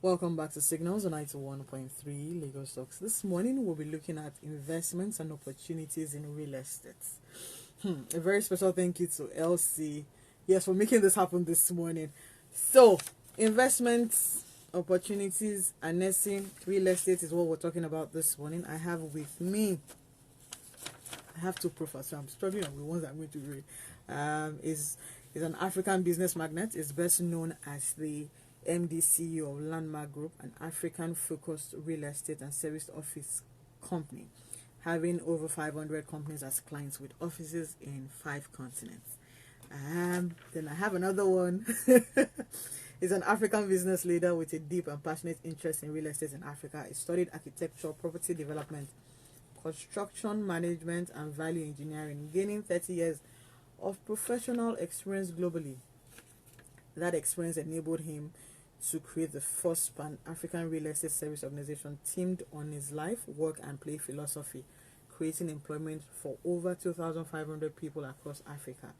Welcome back to Signals on 91.3 Lagos Talks. This morning we'll be looking at investments and opportunities in real estate. A very special thank you to LC, yes, for making this happen this morning. So, investments, opportunities, and nursing real estate is what we're talking about this morning. I have with me, I have two profiles, so I'm struggling on the ones I'm going to read. Is an African business magnate, is best known as the MD CEO of HowLandmark Group, an African-focused real estate and service office company, having over 500 companies as clients with offices in 5 continents. Then I have another one. He's an African business leader with a deep and passionate interest in real estate in Africa. He studied architecture, property development, construction management, and value engineering, gaining 30 years of professional experience globally. That experience enabled him to create the first Pan-African real estate service organization themed on his life, work, and play philosophy, creating employment for over 2,500 people across Africa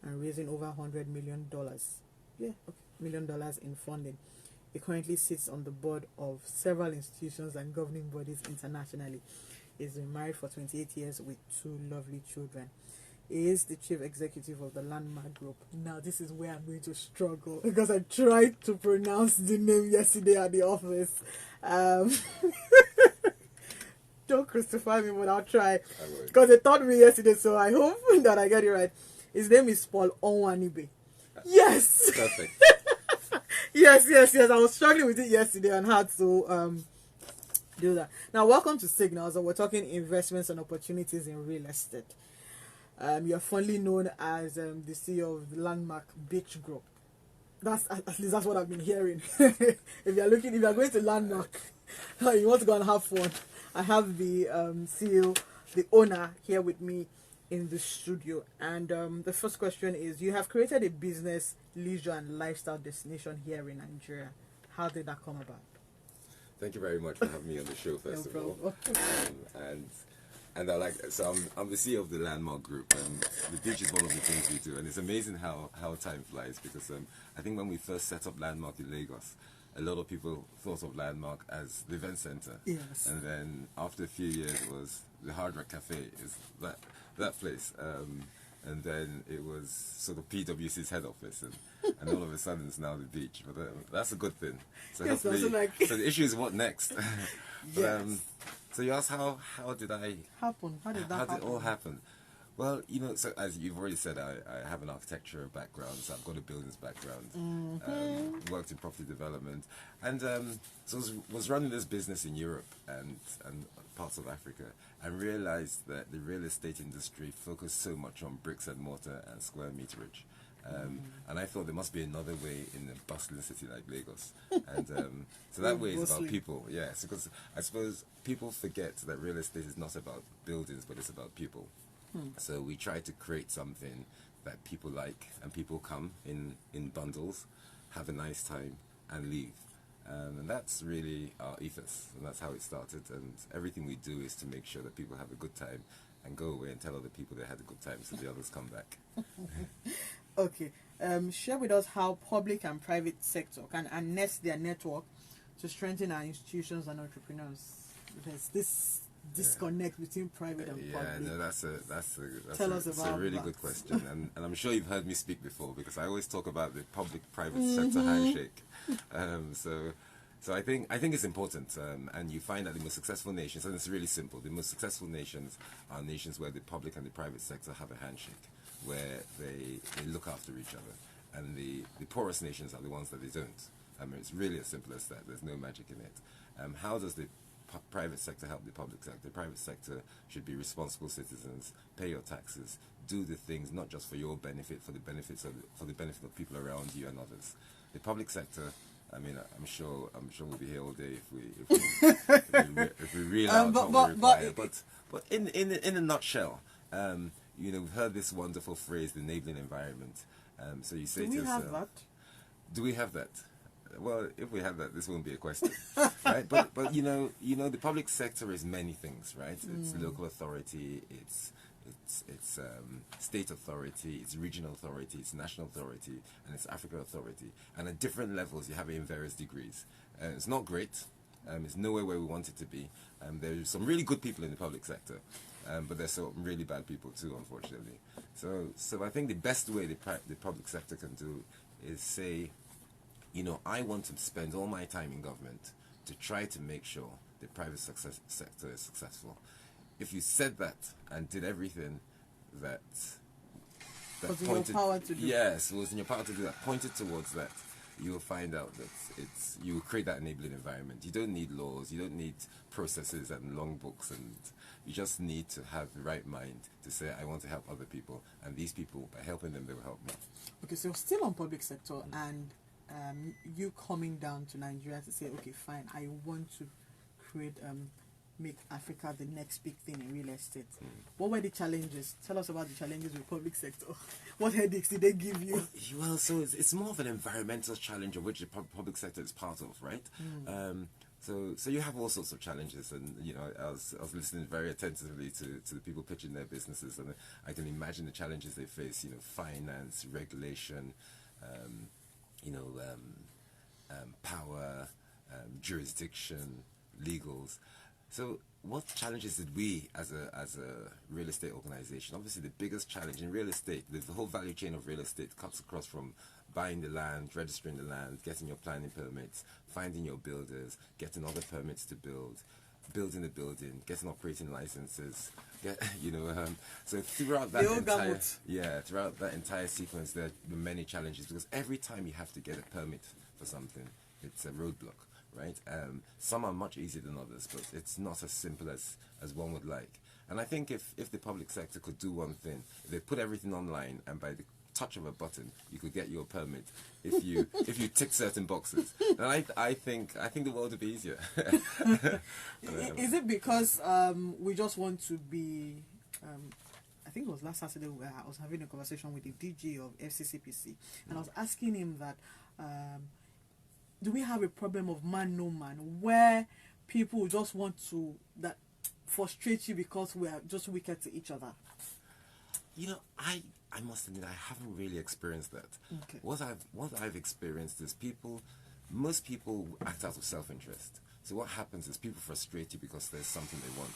and raising over $100 million. $1 million in funding. He currently sits on the board of several institutions and governing bodies internationally. He's been married for 28 years with 2 lovely children. He is the chief executive of the HowLandmark Group. Now, this is where I'm going to struggle because I tried to pronounce the name yesterday at the office. Don't crucify me, but I'll try. Because they taught me yesterday, so I hope that I get it right. His name is Paul Onwuanibe. Yes! Perfect. yes. I was struggling with it yesterday and had to do that. Now, welcome to Signals, and we're talking investments and opportunities in real estate. You're fondly known as the CEO of the HowLandmark Beach Group. That's at least that's what I've been hearing. If you're going to HowLandmark, you want to go and have fun. I have the CEO, the owner, here with me in the studio. And the first question is: you have created a business, leisure, and lifestyle destination here in Nigeria. How did that come about? Thank you very much for having me on the show, first of all. And I like that. So I'm the CEO of the HowLandmark Group, and the beach is one of the things we do. And it's amazing how time flies, because I think when we first set up HowLandmark in Lagos, a lot of people thought of HowLandmark as the event center. Yes. And then after a few years, it was the Hard Rock Cafe, is that place. And then it was sort of PwC's head office, and all of a sudden it's now the beach. But that's a good thing. So yes, hopefully, so the issue is what next. But, yes. So you asked how did I happen? How did that happen? How did it all happen? Well, so as you've already said, I have an architecture background, so I've got a buildings background. Worked in property development, and so was running this business in Europe and parts of Africa, and realized that the real estate industry focused so much on bricks and mortar and square meterage. And I thought there must be another way in a bustling city like Lagos. And so that way is about people, yes, because I suppose people forget that real estate is not about buildings, but it's about people. So we try to create something that people like, and people come in bundles, have a nice time, and leave. And that's really our ethos, and that's how it started. And everything we do is to make sure that people have a good time and go away and tell other people they had a good time, so the others come back. Okay. Share with us how public and private sector can harness their network to strengthen our institutions and entrepreneurs. There's this disconnect between private and public. Yeah, no, that's a really good question, and I'm sure you've heard me speak before, because I always talk about the public-private sector handshake. So I think it's important, and you find that the most successful nations, and it's really simple, the most successful nations are nations where the public and the private sector have a handshake, where they look after each other, and the poorest nations are the ones that they don't. I mean, it's really as simple as that. There's no magic in it. How does the private sector help the public sector? The private sector should be responsible citizens, pay your taxes, do the things not just for your benefit, for the benefit of people around you and others. The public sector, I mean, I'm sure we'll be here all day if we realize what we require. But in a nutshell, we've heard this wonderful phrase, the enabling environment. So you say do we have that? Do we have that? Well, if we have that, this won't be a question, right? But the public sector is many things, right? It's local authority, it's it's state authority, it's regional authority, it's national authority, and it's Africa authority. And at different levels, you have it in various degrees. It's not great. It's nowhere where we want it to be. There's some really good people in the public sector, but there's some really bad people too, unfortunately. So I think the best way the public sector can do is say, you know, I want to spend all my time in government to try to make sure the private sector is successful. If you said that and did everything that was in your power to do. Yes, it was in your power to do that, pointed towards that, you will find out that you will create that enabling environment. You don't need laws, you don't need processes and long books, and you just need to have the right mind to say, I want to help other people, and these people, by helping them, they will help me. Okay, so still on public sector, and you coming down to Nigeria to say, okay, fine, I want to create, make Africa the next big thing in real estate. What were the challenges? Tell us about the challenges with public sector. What headaches did they give you? Well, so it's more of an environmental challenge of which the public sector is part of, right? So you have all sorts of challenges, and you know, I was listening very attentively to the people pitching their businesses, and I can imagine the challenges they face. You know, finance, regulation, power, jurisdiction, legals. So what challenges did we as a real estate organization? Obviously, the biggest challenge in real estate, the whole value chain of real estate cuts across from buying the land, registering the land, getting your planning permits, finding your builders, getting other permits to build, building the building, getting operating licenses. So throughout that entire sequence, there are many challenges, because every time you have to get a permit for something, it's a roadblock. Right? Some are much easier than others, but it's not as simple as one would like. And I think if the public sector could do one thing, if they put everything online, and by the touch of a button you could get your permit if you tick certain boxes, then I think the world would be easier. Is it because we just want to be I think it was last Saturday where I was having a conversation with the DG of FCCPC, and I was asking him that do we have a problem of man no man, where people just want to frustrate you because we are just wicked to each other? You know, I must admit I haven't really experienced that. Okay. What I've experienced is most people act out of self-interest. So what happens is people frustrate you because there's something they want,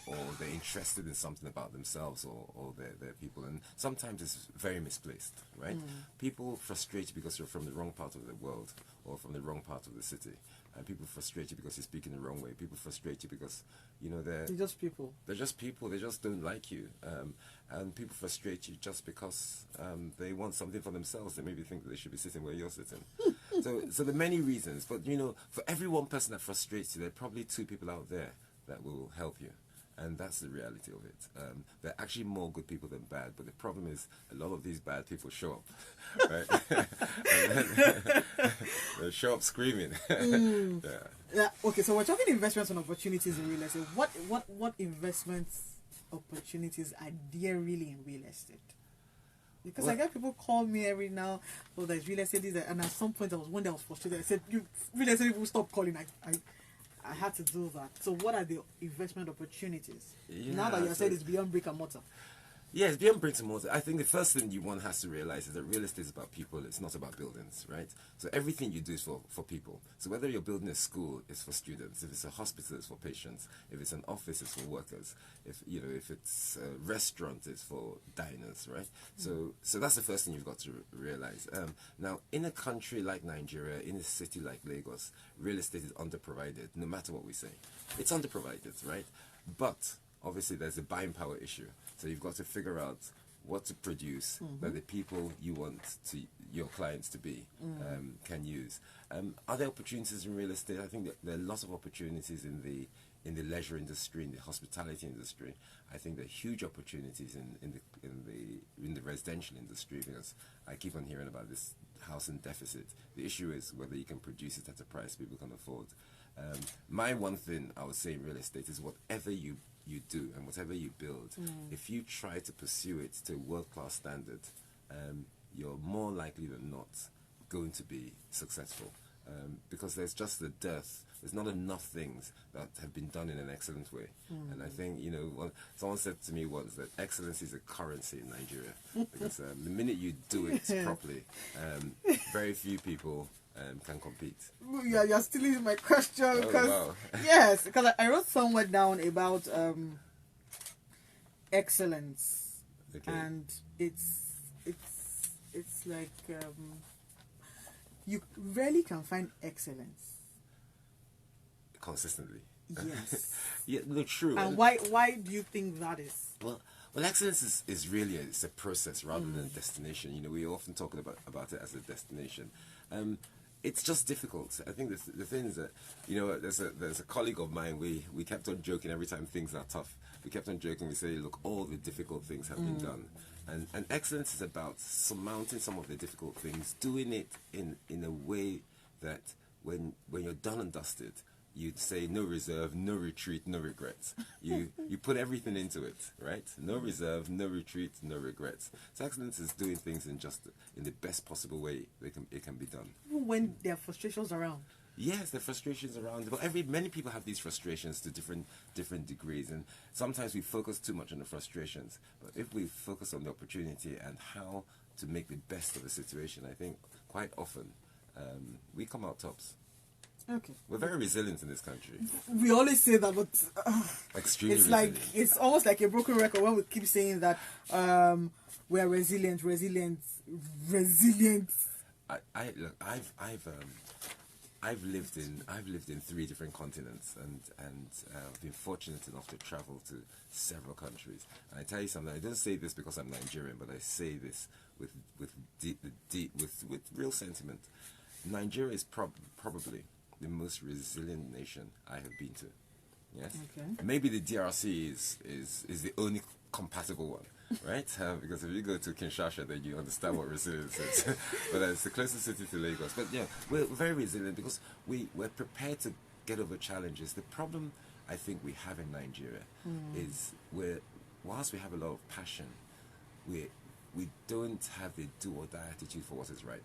or they're interested in something about themselves or their people, and sometimes it's very misplaced, right? People frustrate you because you're from the wrong part of the world or from the wrong part of the city, and people frustrate you because you speak in the wrong way. People frustrate you because, you know, they're just people. They're just people. They just don't like you, and people frustrate you just because they want something for themselves. They maybe think that they should be sitting where you're sitting. So there are many reasons, but you know, for every one person that frustrates you, there are probably two people out there that will help you, and that's the reality of it. There are actually more good people than bad, but the problem is a lot of these bad people show up, right? They show up screaming. Yeah. Okay. So we're talking investments and opportunities in real estate. What investments opportunities are there really in real estate? Because I get people call me every now, oh, there's real estate, and at some point one day I was frustrated. I said, "You real estate people, stop calling." I had to do that. So what are the investment opportunities? Now that you said it's beyond brick and mortar. Yes, beyond bricks and mortar. I think the first thing one has to realize is that real estate is about people. It's not about buildings, right? So everything you do is for people. So whether you're building a school, it's for students. If it's a hospital, it's for patients. If it's an office, it's for workers. If it's a restaurant, it's for diners, right? So that's the first thing you've got to realize. Now, in a country like Nigeria, in a city like Lagos, real estate is underprovided. No matter what we say, it's underprovided, right? But obviously, there's a buying power issue. So you've got to figure out what to produce that the people you want your clients to be can use. Are there opportunities in real estate? I think that there are lots of opportunities in the leisure industry, in the hospitality industry. I think there are huge opportunities in the residential industry, because I keep on hearing about this housing deficit. The issue is whether you can produce it at a price people can afford. My one thing I would say in real estate is whatever you do and whatever you build, if you try to pursue it to a world-class standard, you're more likely than not going to be successful. because there's just the dearth. There's not enough things that have been done in an excellent way. And I think, someone said to me once that excellence is a currency in Nigeria. Because the minute you do it properly, very few people can compete. You're stealing my question. Because, wow. Yes, because I wrote somewhere down about excellence. Okay. And it's like you rarely can find excellence consistently. Yes. Yeah, no, true. And why do you think that is? Well, excellence is really it's a process rather than a destination. We often talk about it as a destination. It's just difficult. I think the thing is that there's a colleague of mine. We kept on joking every time things are tough. We kept on joking. We say, look, all the difficult things have been done, and excellence is about surmounting some of the difficult things, doing it in a way that when you're done and dusted, you'd say no reserve, no retreat, no regrets. You put everything into it, right? No reserve, no retreat, no regrets. So excellence is doing things in the best possible way it can be done. Even when there are frustrations around. Yes, there are frustrations around. But many people have these frustrations to different degrees, and sometimes we focus too much on the frustrations. But if we focus on the opportunity and how to make the best of the situation, I think quite often we come out tops. Okay. We're very resilient in this country. We always say that, but extremely it's resilient. like it's almost like a broken record when we keep saying that we are resilient. I've lived in 3 different continents, and I've been fortunate enough to travel to several countries. And I tell you something. I don't say this because I'm Nigerian, but I say this with real sentiment. Nigeria is probably the most resilient nation I have been to. Yes. Okay. Maybe the DRC is the only compatible one, right? Because if you go to Kinshasa, then you understand what resilience is. But it's the closest city to Lagos. But yeah, we're very resilient because we're prepared to get over challenges. The problem I think we have in Nigeria is whilst we have a lot of passion, we don't have the do or die attitude for what is right.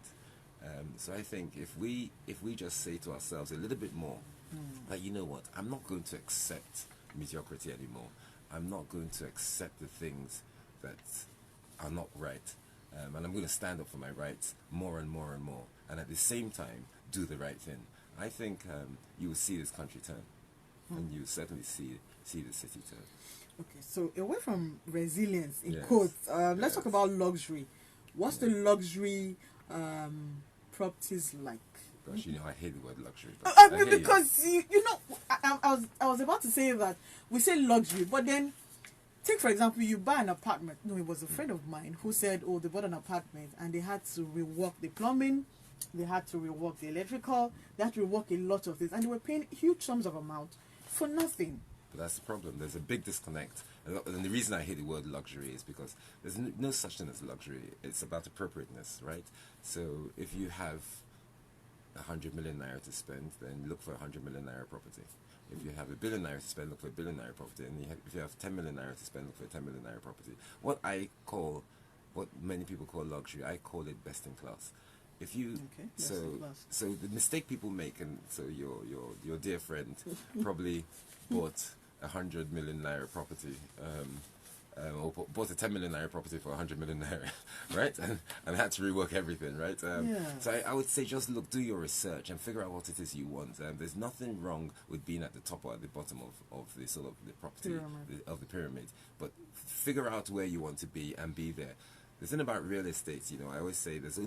So I think if we just say to ourselves a little bit more, that you know what, I'm not going to accept mediocrity anymore. I'm not going to accept the things that are not right, and I'm going to stand up for my rights more and more and more, and at the same time do the right thing. I think you will see this country turn, and you will certainly see the city turn. Okay, so away from resilience in Yes. quotes, let's talk about luxury. What's the luxury properties like? Gosh, I hate the word luxury. But Because I was about to say that we say luxury, but then take for example, you buy an apartment. No, it was a friend of mine who said, oh, they bought an apartment and they had to rework the plumbing, they had to rework the electrical, they had to rework a lot of things, and they were paying huge sums of amount for nothing. But that's the problem. There's a big disconnect. And the reason I hate the word luxury is because there's no such thing as luxury. It's about appropriateness, right? So if you have 100 million naira to spend, then look for 100 million naira property. If you have 1 billion naira to spend, look for 1 billion naira property. And if you have 10 million naira to spend, look for 10 million naira property. What many people call luxury, I call it best in class. If you so the mistake people make, and so your dear friend probably bought 100 million naira property, or bought a 10 million naira property for 100 million naira, right? And had to rework everything, right? So I would say just do your research and figure out what it is you want. There's nothing wrong with being at the top or at the bottom of the sort of the property of the pyramid, but figure out where you want to be and be there. The thing about real estate, I always say there's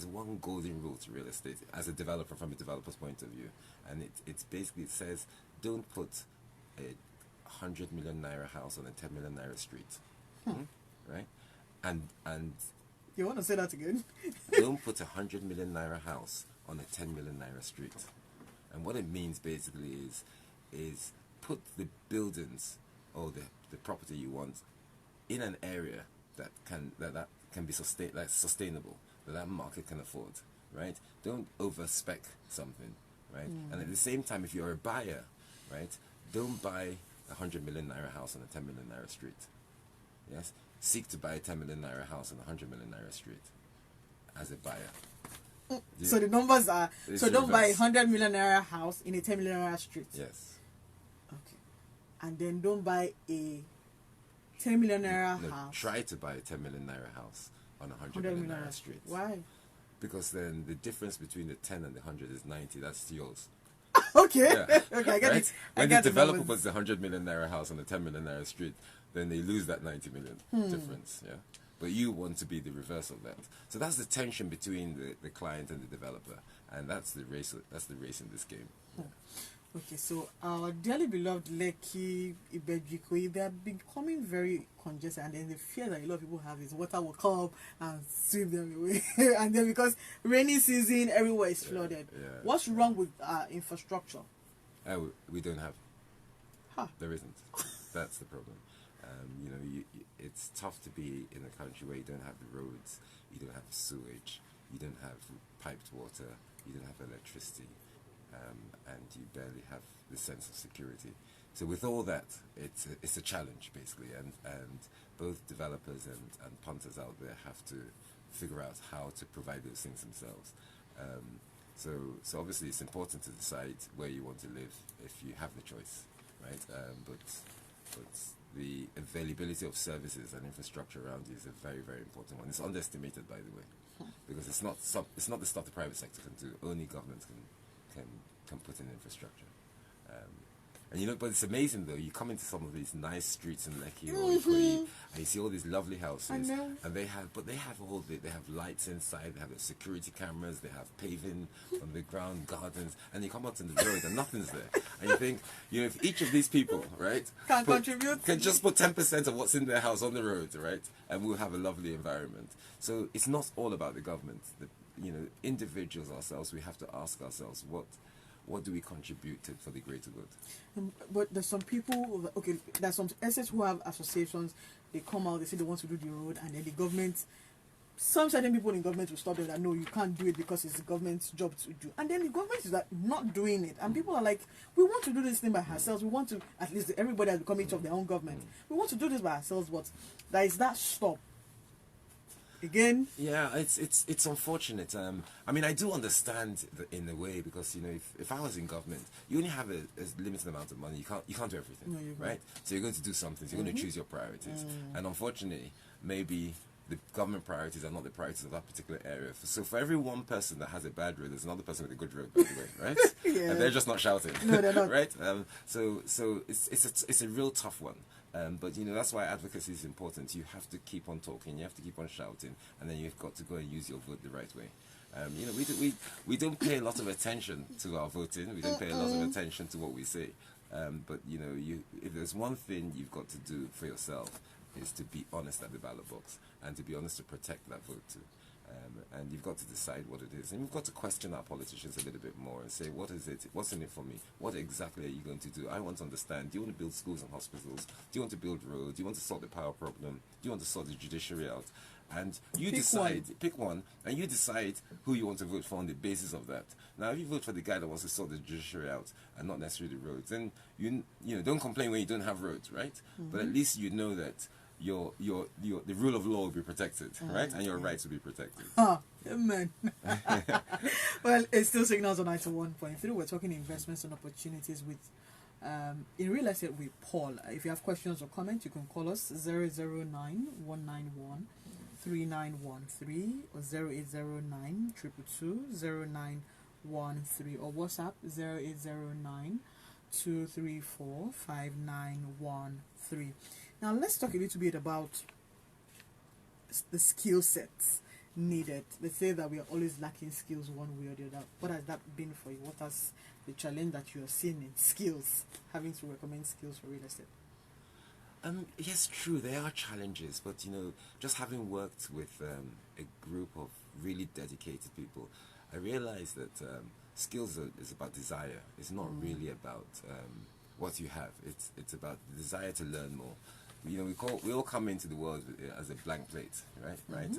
one golden rule to real estate as a developer, from a developer's point of view, and it says don't put a 100 million naira house on a 10 million naira street, right? And you want to say that again? Don't put a 100 million naira house on a 10 million naira street. And what it means basically is put the buildings or the property you want in an area that can be sustainable, that market can afford, right? Don't overspec something, right? And at the same time, if you're a buyer, right, don't buy a 100 million naira house on a 10 million naira street. Yes, seek to buy a 10 million naira house on a 100 million naira street as a buyer. So the numbers are, It's so don't buy a reverse. 100 million naira house in a 10 million naira street. Yes. Okay. And then don't buy a 10 million naira No, house. try to buy a 10 million naira house on a 100 million naira street. Why? Because then the difference between the 10 and the 100 is 90. That's yours. Okay. Yeah. Okay, I get Right? it. When the developer puts the 100 million naira house on the 10 million naira street, then they lose that 90 million difference. Yeah. But you want to be the reverse of that. So that's the tension between the client and the developer, and that's the race. That's the race in this game. Yeah. Okay, so our dearly beloved Lekki, Ibejiko, they are becoming very congested, and then the fear that a lot of people have is water will come and sweep them away. And then because rainy season, everywhere is flooded. Yeah. What's wrong with infrastructure? We don't have. Huh. There isn't. That's the problem. It's tough to be in a country where you don't have the roads, you don't have sewage, you don't have piped water, you don't have electricity, and you barely have the sense of security. So with all that, it's a challenge basically, and both developers and punters out there have to figure out how to provide those things themselves. So obviously it's important to decide where you want to live if you have the choice, right? But the availability of services and infrastructure around you is a very, very important one. It's underestimated, by the way, because it's not the stuff the private sector can do. Only governments can put in infrastructure. And but it's amazing though. You come into some of these nice streets in Lekki or Ikoyi, and you see all these lovely houses, and they have lights inside. They have the security cameras. They have paving on the ground, gardens, and you come out on the road and nothing's there. And you think, if each of these people, right, can just put 10% of what's in their house on the road, right, and we'll have a lovely environment. So it's not all about the government. Individuals ourselves, we have to ask ourselves what do we contribute to for the greater good? But there's some people, there's some estates who have associations, they come out, they say they want to do the road, and then the government, some certain people in government will stop them that no, you can't do it because it's the government's job to do. And then the government is not doing it. And people are like, we want to do this thing by ourselves. We want to, at least everybody has become each of their own government. We want to do this by ourselves, but there is that stop. Again, yeah, it's unfortunate. I do understand in a way, because if I was in government, you only have a limited amount of money. You can't do everything, right? So you're going to do something. So you're going to choose your priorities, and unfortunately, maybe the government priorities are not the priorities of that particular area. So for every one person that has a bad road, there's another person with a good road, by the way, right? Yeah. And they're just not shouting. No, they're not. Right? So it's a real tough one. But that's why advocacy is important. You have to keep on talking, you have to keep on shouting, and then you've got to go and use your vote the right way. We don't pay a lot of attention to our voting. We don't pay a lot of attention to what we say. But if there's one thing you've got to do for yourself, is to be honest at the ballot box, and to be honest to protect that vote too. And you've got to decide what it is, and you've got to question our politicians a little bit more and say, what is it? What's in it for me? What exactly are you going to do? I want to understand. Do you want to build schools and hospitals? Do you want to build roads? Do you want to sort the power problem? Do you want to sort the judiciary out? And you pick one, and you decide who you want to vote for on the basis of that. Now, if you vote for the guy that wants to sort the judiciary out and not necessarily the roads, then you don't complain when you don't have roads, right? But at least you know that the rule of law will be protected, right? And your rights will be protected. Amen. Well, it's still Signals on 91.3. We're talking investments and opportunities with in real estate with Paul. If you have questions or comments, you can call us 009-191-3913 or 0809 222 0913 or WhatsApp 0809 234 5913. Now let's talk a little bit about the skill sets needed. Let's say that we are always lacking skills one way or the other. What has that been for you? What has the challenge that you are seeing in skills, having to recommend skills for real estate? Yes, true, there are challenges, but just having worked with a group of really dedicated people, I realized that skills is about desire. It's not really about what you have. It's about the desire to learn more. We all come into the world as a blank plate, right?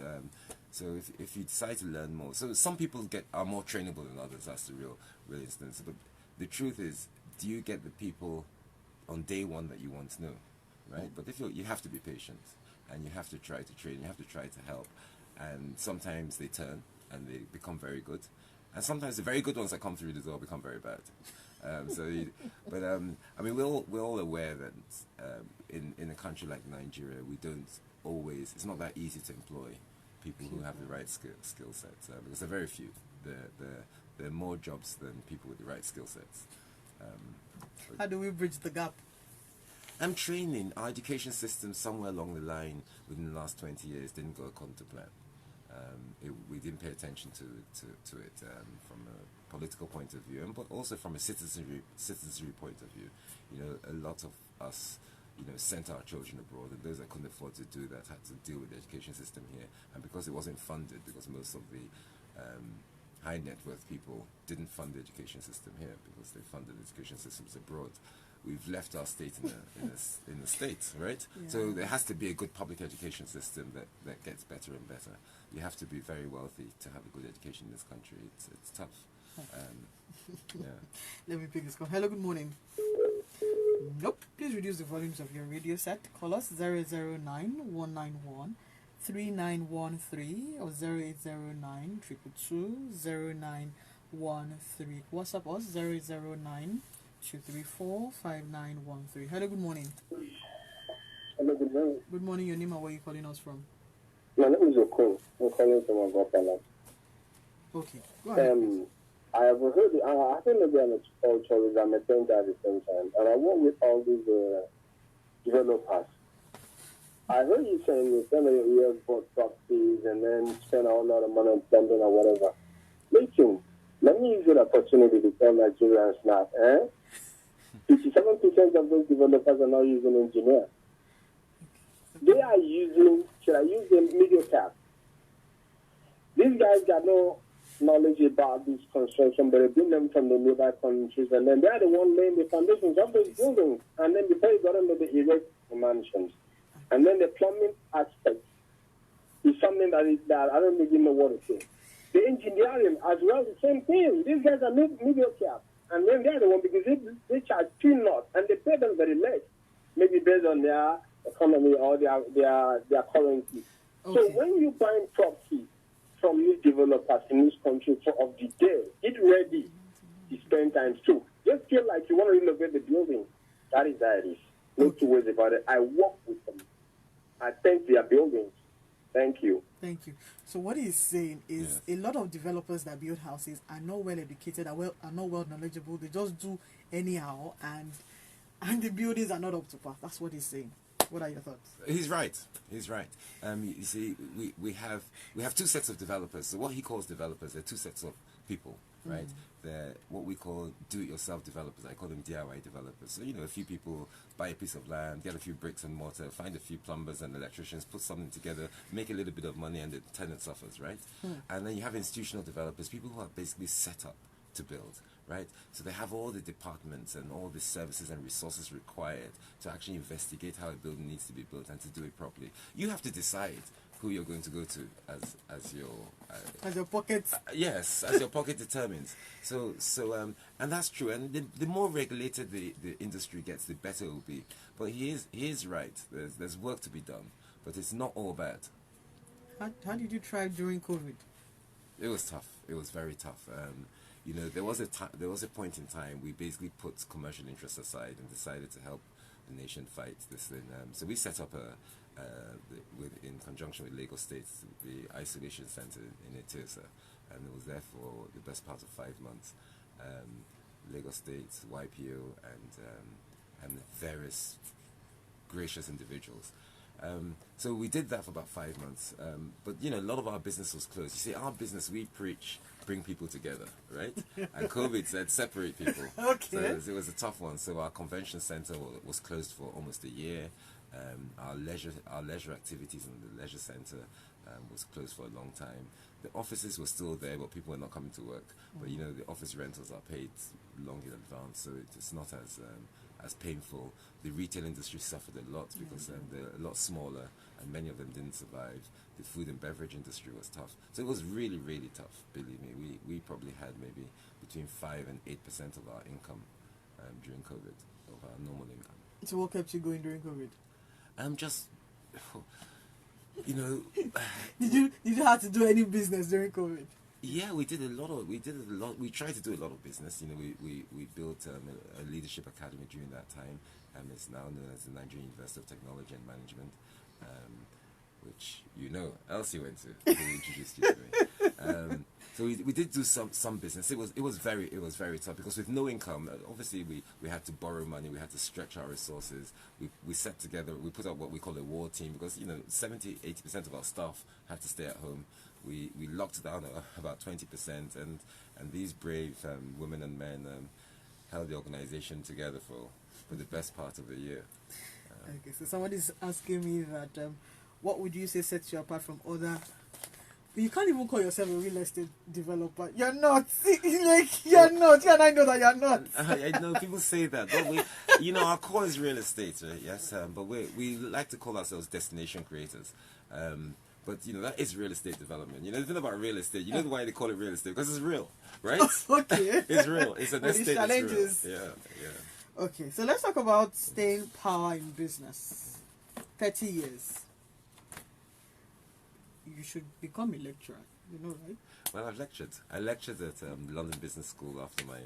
So if you decide to learn more, so some people are more trainable than others. That's the real instance. But the truth is, do you get the people on day one that you want to know, right? But if you have to be patient, and you have to try to train, you have to try to help, and sometimes they turn, and they become very good. And sometimes the very good ones that come through the door become very bad. I mean, we're all aware that in a country like Nigeria, we don't always. It's not that easy to employ people who have the right skill sets because there are very few. There are more jobs than people with the right skill sets. How do we bridge the gap? Training. Our education system, somewhere along the line, within the last 20 years, didn't go according to plan. We didn't pay attention to it from a political point of view, but also from a citizenry point of view. You know, a lot of us, sent our children abroad, and those that couldn't afford to do that had to deal with the education system here. And because it wasn't funded, because most of the high net worth people didn't fund the education system here because they funded education systems abroad, we've left our state in the state, right? Yeah. So there has to be a good public education system that gets better and better. You have to be very wealthy to have a good education in this country. It's tough. Yeah. Let me pick this call. Hello, good morning. Nope. Please reduce the volumes of your radio set. Call us 009-191-3913 or 0809-222-0913. WhatsApp us 009-234-5913. Hello, good morning. Hello, good morning. Good morning. Your name and where are you calling us from? My name is Okon. I'm calling from Agopala. Okay, go ahead. I have heard, I think maybe I'm a tourism attendant at the same time, and I work with all these developers. I heard you saying you spend a year for properties and then spend a whole lot of money on plumbing or whatever. Listen, let me use the opportunity to tell Nigerians now, 57% of those developers are not using engineers. They are using, should I use them, mediocre. These guys got no knowledge about this construction, but they bring them from the nearby countries, and then they are the one laying the foundations of those buildings. And then before you got them, they erect the mansions. And then the plumbing aspect is something that I don't even know what to say. The engineering as well, the same thing. These guys are mediocre. And then they're the one because they charge peanuts and they pay them very less, maybe based on their economy or their currency. Okay. So when you buy property from these developers in this country of the day, get ready to spend time too. Just feel like you want to renovate the building. That is how it is. No two ways about it. I work with them. I thank their buildings. Thank you. Thank you. So what he's saying is a lot of developers that build houses are not well educated, are not well knowledgeable. They just do anyhow, and the buildings are not up to par. That's what he's saying. What are your thoughts? He's right. You see, we have two sets of developers. So what he calls developers, they're two sets of people, right? They're what we call do-it-yourself developers. I call them DIY developers. So, a few people buy a piece of land, get a few bricks and mortar, find a few plumbers and electricians, put something together, make a little bit of money, and the tenant suffers, right? And then you have institutional developers, people who are basically set up to build, right? So they have all the departments and all the services and resources required to actually investigate how a building needs to be built and to do it properly. You have to decide who you're going to go to as your pocket. Yes, as your pocket determines. So and that's true. And the more regulated the industry gets, the better it will be. But he is right. There's work to be done, but it's not all bad. How did you try during COVID? It was tough. It was very tough. There was a point in time we basically put commercial interests aside and decided to help the nation fight this thing. So we set up in conjunction with Lagos State, the isolation center in Etiosa, and it was there for the best part of 5 months. Lagos State, YPO, and various gracious individuals. So we did that for about 5 months. But a lot of our business was closed. You see, our business, we preach bring people together, right? And COVID said separate people. Okay. So it was a tough one. So our convention center was closed for almost a year. Our leisure activities in the leisure center was closed for a long time. The offices were still there, but people were not coming to work. But the office rentals are paid long in advance, so it's not as painful. The retail industry suffered a lot because they're a lot smaller, and many of them didn't survive. The food and beverage industry was tough, so it was really, really tough. Believe me, we probably had maybe between 5 and 8% of our income during COVID, of our normal income. So what kept you going during COVID? You know, did you have to do any business during COVID? Yeah, we did a lot. We tried to do a lot of business. You know, we built a leadership academy during that time. It's now known as the Nigerian University of Technology and Management, which Elsie went to. Who introduced you to me. So we did do some business. It was very tough because with no income, obviously we had to borrow money. We had to stretch our resources. We set together. We put up what we call a war team because 70-80% of our staff had to stay at home. We locked down about 20%, and these brave women and men held the organization together for the best part of the year. Okay, so somebody's asking me that what would you say sets you apart from other? You can't even call yourself a real estate developer. You're not. You're not. You and I know that you're not. I know people say that, but we, our core is real estate, right? Yes, but we like to call ourselves destination creators. But that is real estate development. The thing about real estate, you know why they call it real estate? Because it's real, right? Okay. It's real. It's an estate. Challenges. Yeah. Okay, so let's talk about staying power in business. 30 years. You should become a lecturer, right? Well, I've lectured. I lectured at London Business School after my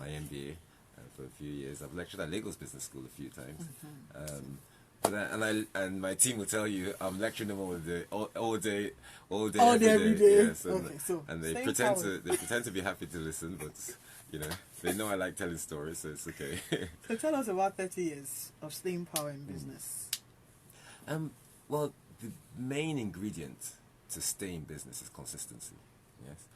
MBA for a few years. I've lectured at Lagos Business School a few times. And my team will tell you I'm lecturing them all day, every day. Yes, and they pretend to be happy to listen, but they know I like telling stories, so it's okay. So tell us about 30 years of staying power in business. Well, the main ingredient to stay in business is consistency. Yes.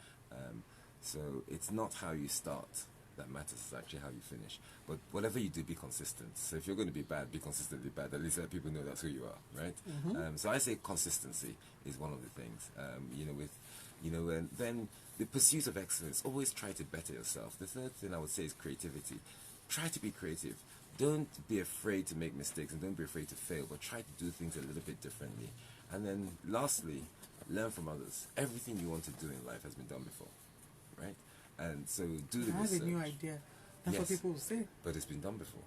So it's not how you start that matters, it's actually how you finish. But whatever you do, be consistent. So if you're going to be bad, be consistently bad. At least let people know that's who you are, right? Mm-hmm. So I say consistency is one of the things. And then the pursuit of excellence. Always try to better yourself. The third thing I would say is creativity. Try to be creative. Don't be afraid to make mistakes and don't be afraid to fail, but try to do things a little bit differently. And then lastly, learn from others. Everything you want to do in life has been done before, right? And so do the research. I have a new idea. That's what people will say. But it's been done before.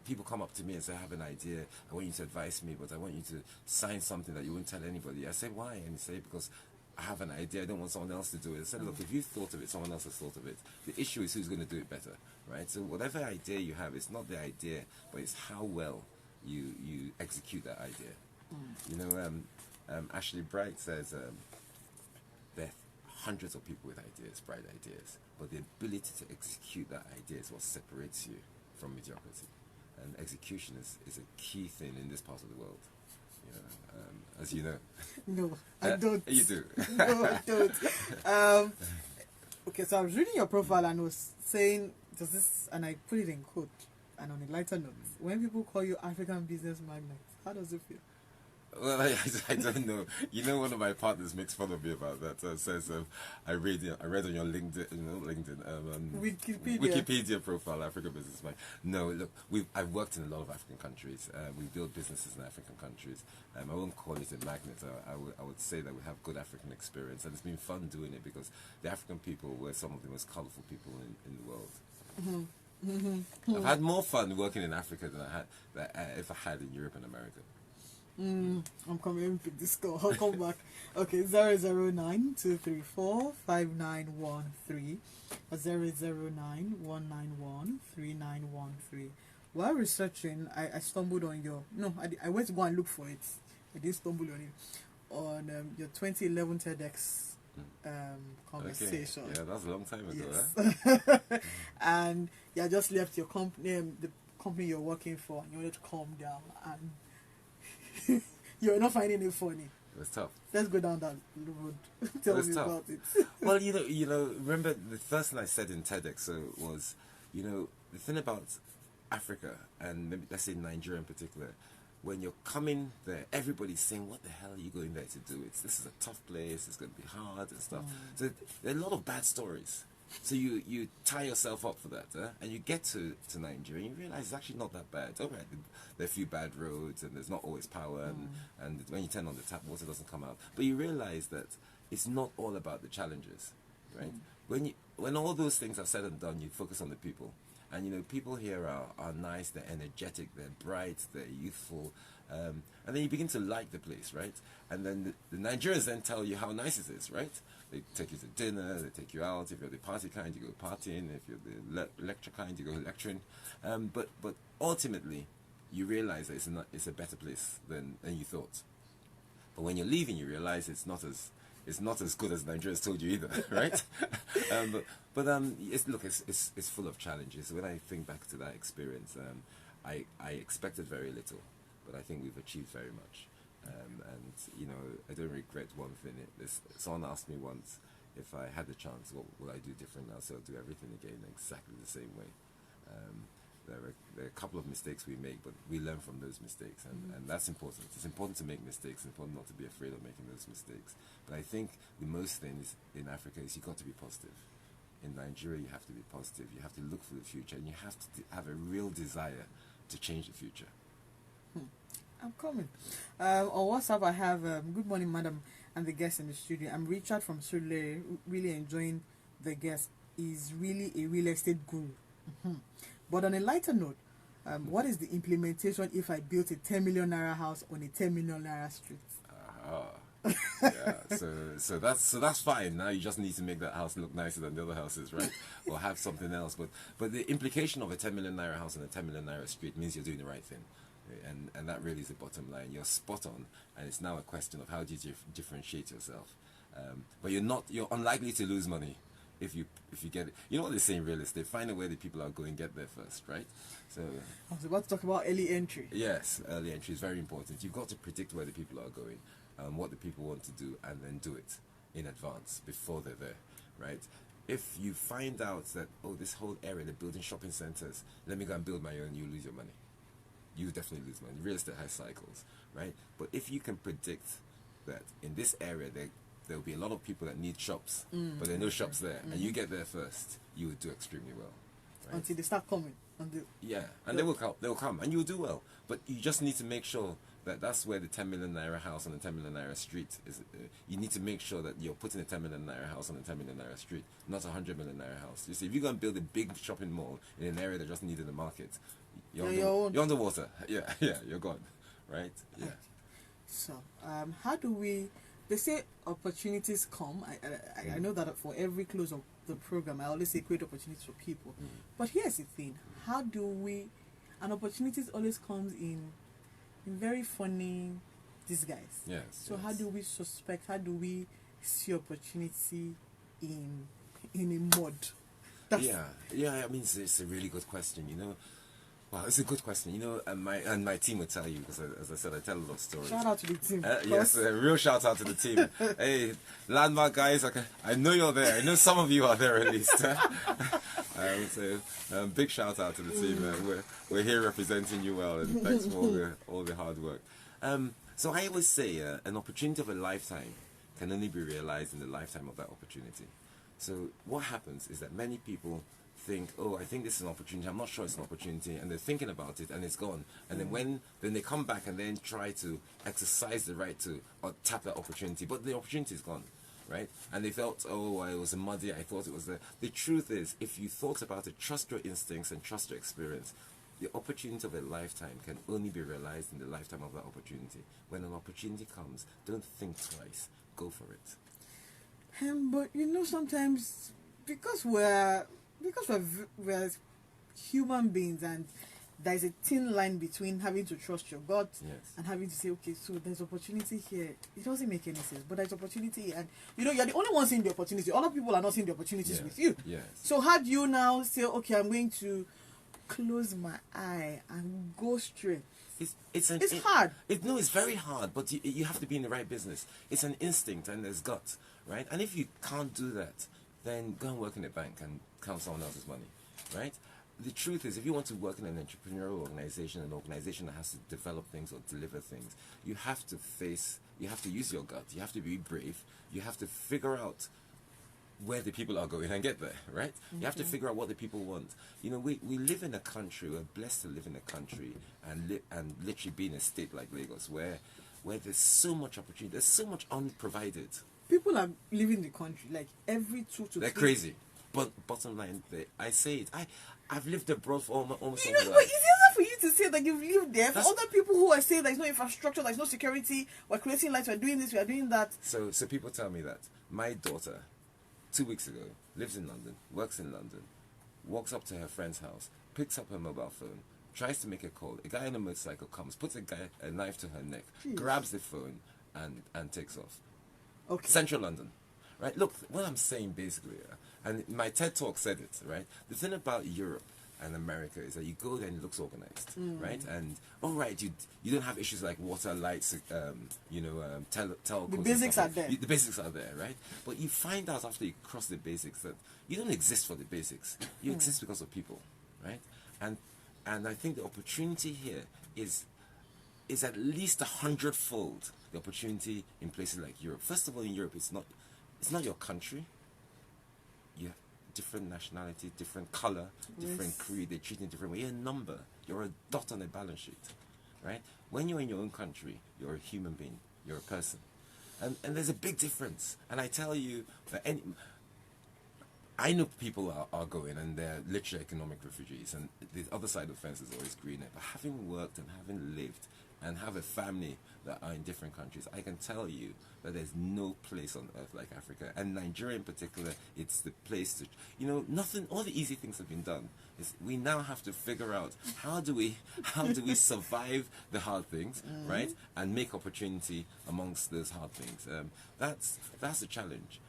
People come up to me and say, I have an idea. I want you to advise me, but I want you to sign something that you wouldn't tell anybody. I say, why? And you say, because I have an idea. I don't want someone else to do it. I said, look, if you thought of it, someone else has thought of it. The issue is who's going to do it better, right? So whatever idea you have, it's not the idea, but it's how well you execute that idea. Ashley Bright says there are hundreds of people with ideas, bright ideas, but the ability to execute that idea is what separates you from mediocrity. And execution is a key thing in this part of the world. As you know. No, I don't. You do. No, I don't. Okay, so I was reading your profile and was saying, and I put it in quote, and on a lighter note, when people call you African business magnate, how does it feel? Well, I don't know. One of my partners makes fun of me about that. Says I read on your LinkedIn, Wikipedia profile, African businessman. No, look, I've worked in a lot of African countries. We build businesses in African countries. I won't call it a magnet. I would say that we have good African experience, and it's been fun doing it because the African people were some of the most colorful people in the world. Mm-hmm. Mm-hmm. I've had more fun working in Africa than I ever had in Europe and America. I'm coming with this call. I'll come back. Okay, 009-234-5913 or 009-191-3913. While researching, I stumbled on I went to go and look for it. I didn't stumble on it. On your 2011 TEDx conversation. Okay. Yeah, that was a long time ago. Yes. And you just left your company, the company you're working for, and you wanted to calm down and you're not finding it funny. It was tough. Let's go down that road. Tell me about it. Well, remember the first thing I said in TEDx was, the thing about Africa and maybe let's say Nigeria in particular, when you're coming there, everybody's saying, "What the hell are you going there to do? This is a tough place. It's going to be hard and stuff." So there are a lot of bad stories. So you tie yourself up for that, and you get to Nigeria and you realize it's actually not that bad. All right, there are a few bad roads and there's not always power, and when you turn on the tap, water doesn't come out. But you realize that it's not all about the challenges, right? When all those things are said and done, you focus on the people. And people here are nice, they're energetic, they're bright, they're youthful, And then you begin to like the place, right? And then the Nigerians then tell you how nice it is, right? They take you to dinner, they take you out. If you're the party kind, you go partying. If you're the lecture kind, you go lecturing. But ultimately, you realize that it's a better place than you thought. But when you're leaving, you realize it's not as good as Nigeria's told you either, right? It's full of challenges. When I think back to that experience, I expected very little, but I think we've achieved very much. And you know, I don't regret one thing. Someone asked me once if I had the chance, what will I do different now? So I'll do everything again exactly the same way. There are a couple of mistakes we make, but we learn from those mistakes, and that's important. It's important to make mistakes. It's important not to be afraid of making those mistakes. But I think the most things in Africa is you've got to be positive. In Nigeria, you have to be positive. You have to look for the future, and you have to have a real desire to change the future. I'm coming. On WhatsApp, I have good morning, madam, and the guests in the studio. I'm Richard from Sule, really enjoying the guest. He's really a real estate guru. But on a lighter note, what is the implementation if I built a 10 million naira house on a 10 million naira street? Yeah, so that's fine. Now you just need to make that house look nicer than the other houses, right? Or have something else. But the implication of a 10 million naira house on a 10 million naira street means you're doing the right thing. And that really is the bottom line. You're spot on, and it's now a question of how do you differentiate yourself. But you're unlikely to lose money if you get it. You know what they say in real estate: find out where the people are going, get there first, right? So I was about to talk about early entry. Yes, early entry is very important. You've got to predict where the people are going, what the people want to do, and then do it in advance before they're there, right? If you find out that, oh, this whole area, they're building shopping centers, let me go and build my own, you lose your money. You definitely lose money. Real estate has cycles, right? But if you can predict that in this area there will be a lot of people that need shops, but there are no shops there, and you get there first, you will do extremely well. Right? Until they start coming. They will come. They will come, and you will do well. But you just need to make sure that that's where the 10 million naira house on the 10 million naira street is. You need to make sure that you're putting a 10 million naira house on a 10 million naira street, not a 100 million naira house. You see, if you're going to build a big shopping mall in an area that just needed a market, you're underwater. Yeah, you're gone, right? Yeah. So, how do we? They say opportunities come. I know that for every close of the program, I always say create opportunities for people. But here's the thing: how do we? An opportunities always comes in very funny disguise. Yes. So how do we suspect? How do we see opportunity in a mud? Yeah. I mean, it's a really good question. You know. Well, it's a good question, you know, and my team will tell you, because as I said, I tell a lot of stories. Shout out to the team. Yes, a real shout out to the team. Hey, Landmark guys, okay, I know you're there. I know some of you are there at least. Big shout out to the team. We're here representing you well, and thanks for all the hard work. So I always say an opportunity of a lifetime can only be realized in the lifetime of that opportunity. So what happens is that many people think, oh, I think this is an opportunity, I'm not sure it's an opportunity, and they're thinking about it and it's gone. And then then they come back and then try to exercise the right to or tap that opportunity, but the opportunity is gone, right? And they felt, oh, it was a muddy, I thought it was there. The truth is, if you thought about it, trust your instincts and trust your experience. The opportunity of a lifetime can only be realized in the lifetime of that opportunity. When an opportunity comes, don't think twice, go for it. But you know, sometimes because we're human beings, and there's a thin line between having to trust your gut and having to say, okay, so there's opportunity here. It doesn't make any sense, but there's opportunity, and you know, you're the only one seeing the opportunity. Other people are not seeing the opportunities with you. Yes. So how do you now say, okay, I'm going to close my eye and go straight? It's hard. It's very hard, but you have to be in the right business. It's an instinct and there's guts, right? And if you can't do that, then go and work in a bank and count someone else's money, right? The truth is, if you want to work in an entrepreneurial organization, an organization that has to develop things or deliver things, you have to use your gut, you have to be brave, you have to figure out where the people are going and get there, right? You have to figure out what the people want. You know, we live in a country, we're blessed to live in a country and literally be in a state like Lagos where there's so much opportunity, there's so much unprovided. People are leaving the country like every 2 to 3. They're crazy. But bottom line, I say it. I've lived abroad for almost all my life. But it's easier for you to say that you've lived there. For other people who are saying there's no infrastructure, there's no security, we're creating lights, we're doing this, we're doing that. So people tell me that my daughter, 2 weeks ago, lives in London, works in London, walks up to her friend's house, picks up her mobile phone, tries to make a call. A guy on a motorcycle comes, puts a knife to her neck, grabs the phone, and takes off. Okay. Central London, right? Look, what I'm saying basically, and my TED Talk said it, right? The thing about Europe and America is that you go there and it looks organized, right? And you don't have issues like water, lights, telcos. The basics are there. The basics are there, right? But you find out after you cross the basics that you don't exist for the basics. You exist because of people, right? And I think the opportunity here is at least 100-fold the opportunity in places like Europe. First of all, in Europe, it's not your country. You have different nationality, different color, different creed. They treat you in a different way. You're a number. You're a dot on a balance sheet, right? When you're in your own country, you're a human being. You're a person, and there's a big difference. And I tell you that I know people are going and they're literally economic refugees, and the other side of the fence is always greener. But having worked and having lived and have a family that are in different countries, I can tell you that there's no place on earth like Africa, and Nigeria in particular. It's the place to, nothing. All the easy things have been done. We now have to figure out how do we survive the hard things, right, and make opportunity amongst those hard things. That's the challenge.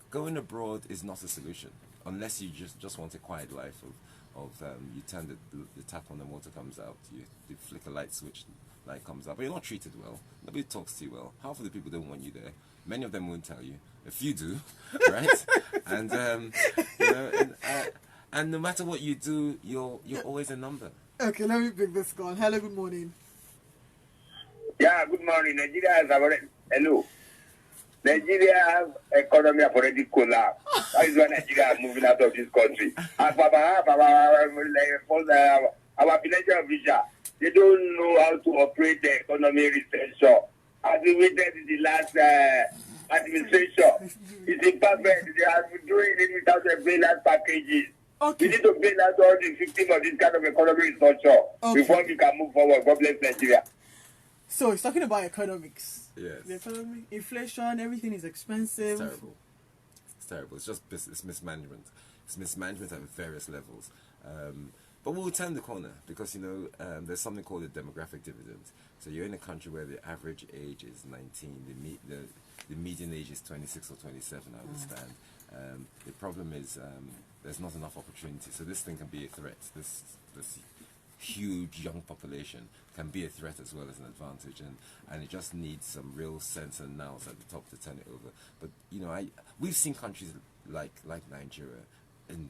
Going abroad is not a solution unless you just want a quiet life of you turn the tap on, the water comes out, you flick a light switch, light comes up, but you're not treated well. Nobody talks to you well. Half of the people don't want you there. Many of them won't tell you. A few do, right? And and no matter what you do, you're always a number. Okay, let me pick this call. Hello, good morning. Yeah, good morning. Nigeria has already. Hello. Nigeria's economy have already collapsed. That is why Nigeria is moving out of this country. As our financial officials, they don't know how to operate the economy recession. As we waited in the last administration, it's imperfect. They have been doing it without the bailout packages. Okay. We need to bail out all the victims of this kind of economy restructure before we can move forward. God bless Nigeria. So he's talking about economics. Yes. The economy, inflation, everything is expensive. It's terrible. It's terrible. It's just it's mismanagement. It's mismanagement at various levels. But we'll turn the corner because there's something called a demographic dividend. So you're in a country where the average age is 19, the median age is 26 or 27. I understand. The problem is there's not enough opportunity. So this thing can be a threat. This huge young population can be a threat as well as an advantage, and it just needs some real sense and nous at the top to turn it over. But we've seen countries like Nigeria in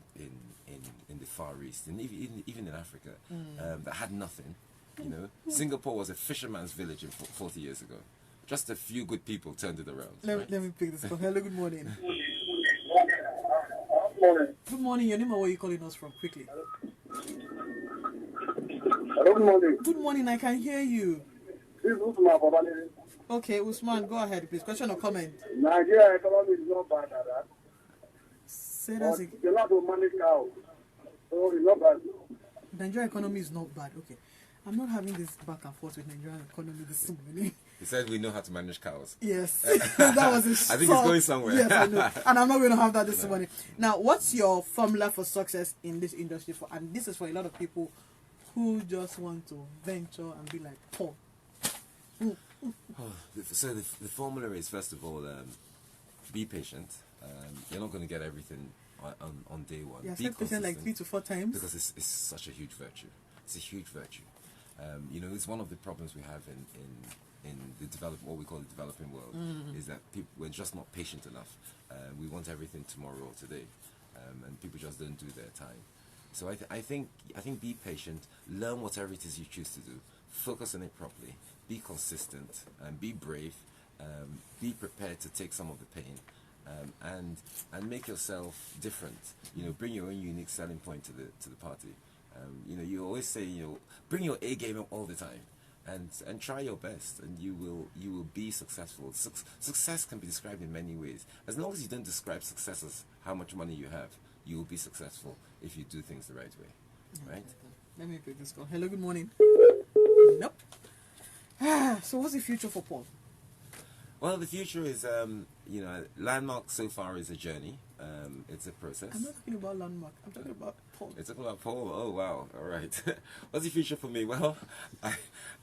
the Far East and even in Africa that had nothing. Singapore was a fisherman's village 40 years ago. Just a few good people turned it around. Let me pick this call. Hello, good morning. Morning. Good morning. Your name and where are you calling us from? Quickly. Good morning. Good morning. I can hear you. This is Usman Babalere. Okay, Usman, go ahead, please. Question or comment? Nigeria economy is not bad at that. Say that again. You're not to manage now. So it's not bad. Nigeria economy is not bad. Okay. I'm not having this back and forth with Nigerian economy this morning. He said we know how to manage cows. Yes. That was a I think it's going somewhere. Yes, I know. And I'm not going to have that this morning. Now, what's your formula for success in this industry? And this is for a lot of people who just want to venture and be like, Paul. So the formula is, first of all, be patient. You're not going to get everything on day one. Yeah, be patient like 3 to 4 times. Because it's such a huge virtue. It's a huge virtue. It's one of the problems we have in the what we call the developing world, is that we're just not patient enough. We want everything tomorrow or today, and people just don't do their time. So I think be patient, learn whatever it is you choose to do, focus on it properly, be consistent, and be brave, be prepared to take some of the pain, and make yourself different. Bring your own unique selling point to the party. You always say, bring your A game up all the time, and try your best, and you will be successful. Success can be described in many ways. As long as you don't describe success as how much money you have, you will be successful if you do things the right way, right? Let me pick this call. Hello, good morning. Nope. So what's the future for Paul? Well, the future is, Landmark so far is a journey. It's a process. I'm not talking about Landmark. I'm talking about Paul. You're talking about Paul? Oh, wow. All right. What's the future for me? Well, I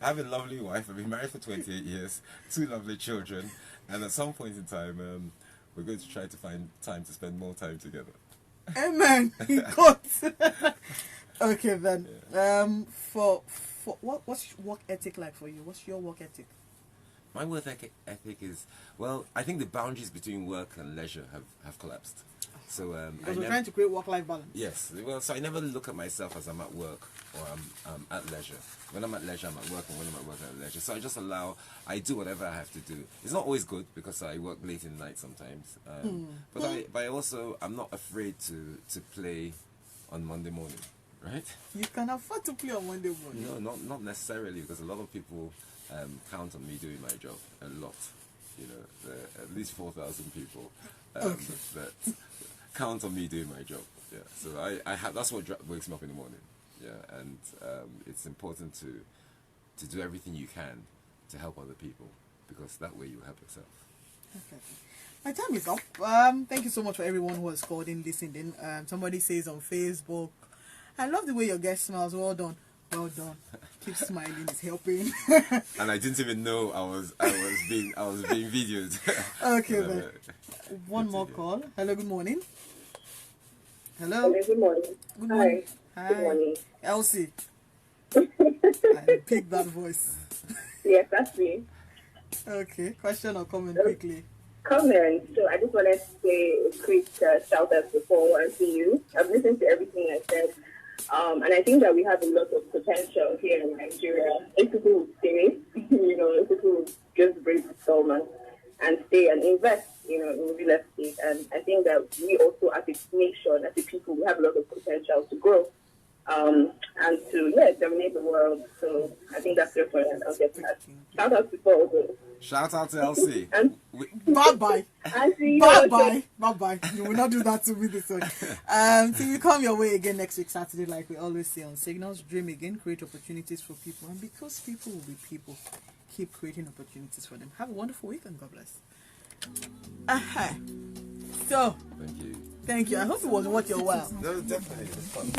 have a lovely wife. I've been married for 28 years, 2 lovely children. And at some point in time, we're going to try to find time to spend more time together. Amen. God. Okay, then. Yeah. What's work ethic like for you? What's your work ethic? My work ethic is, well, I think the boundaries between work and leisure have collapsed. So because we're trying to create work-life balance. Yes. Well, so I never look at myself as I'm at work or I'm at leisure. When I'm at leisure, I'm at work, and when I'm at work, I'm at leisure. So I do whatever I have to do. It's not always good because I work late in the night sometimes. But I'm not afraid to play on Monday morning, right? You can afford to play on Monday morning. No, not necessarily, because a lot of people count on me doing my job. A lot. At least 4,000 people that count on me doing my job. Yeah. So that's what wakes me up in the morning. Yeah. And it's important to do everything you can to help other people, because that way you help yourself. Okay. My time is up. Thank you so much for everyone who has called in, listened in. Somebody says on Facebook, I love the way your guest smiles. Well done. Well done. Keep smiling. It's helping. And I didn't even know I was being videoed. Okay, then. One more call. Hello. Good morning. Hello. Hello, good morning. Good morning. Hi. Good morning. Elsie. I picked that voice. Yes, that's me. Okay. Question or comment quickly? Comment. So I just wanted to say a quick shout out to Paul and to you. I've listened to everything I said. And I think that we have a lot of potential here in Nigeria. If people would stay, if people would just brainstorm and stay and invest, in real estate. And I think that we also, as a nation, as a people, we have a lot of potential to grow and to dominate the world. So I think that's your point. I'll get to that. Shout out to Paul. Shout out to Elsie. Bye-bye. Bye-bye. Bye-bye. You will not do that to me this week. Till we come your way again next week, Saturday, like we always say on Signals, dream again, create opportunities for people. And because people will be people, keep creating opportunities for them. Have a wonderful week and God bless. So, Thank you. Thank you. I hope it was worth your while. No, definitely. It was fun.